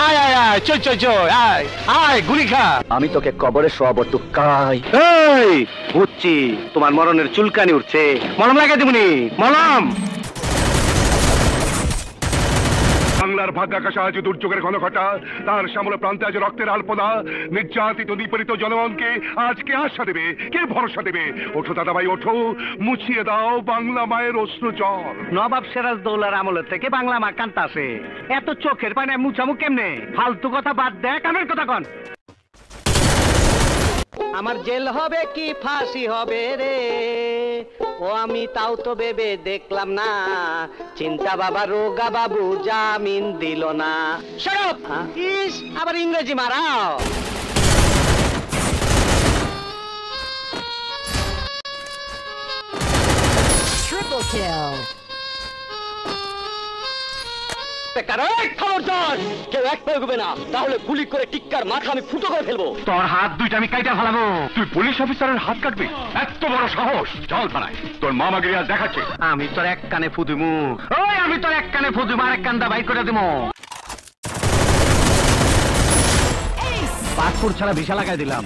আয় আয় আয় চল চল চল আয় আয় গুলি খা। আমি তোকে কবরে শোয়াবো টুকাই। এই বুঝছি তোমার মরণের চুলকানি উঠছে, মলম লাগাই দিবনি মলম। বাংলার ভাগ্যাকাশে আজ দুর্যোগের ঘনঘটা, তার শ্যামল প্রান্তে আজ রক্তের আলপনা। নির্যাতিত নিপীড়িত জনগণকে আজকে আশা দেবে, কে ভরসা দেবে? ওঠো দাদাভাই ওঠো, মুছিয়ে দাও বাংলা মায়ের অশ্রু জল। নবাব সিরাজদৌলার আমলের থেকে বাংলা মা কান্তাছে, এত চোখের পানি মুছামু কেমনে? ফালতু কথা বাদ দে, কামের কথা কন। আমার জেল হবে কি ফাঁসি হবে রে, ও আমি তাও তো ভেবে দেখলাম না। চিন্তা বাবা রোগা বাবু জামিন দিল না। শরৎ ইস আবার ইংরেজি মারাও। Triple kill. কেউ এক পেয়ে উঠবে না, তাহলে গুলি করে টিক্কার মাথা আমি ফুটো করে ফেলবো। তোর হাত দুইটা আমি কাইটা ফেলাবো। তুই পুলিশ অফিসারের হাত কাটবি? এত বড় সাহস! চল থানায়, তোর মামাগিরি আজ দেখাচ্ছে। আমি তোর এক কানে ফুদিমু, ওই আমি তোর এক কানে ফুদিমু, আর এক কান্দা বাইর করে দিমু। পাসপোর্ট ছাড়া ভিসা লাগাই দিলাম।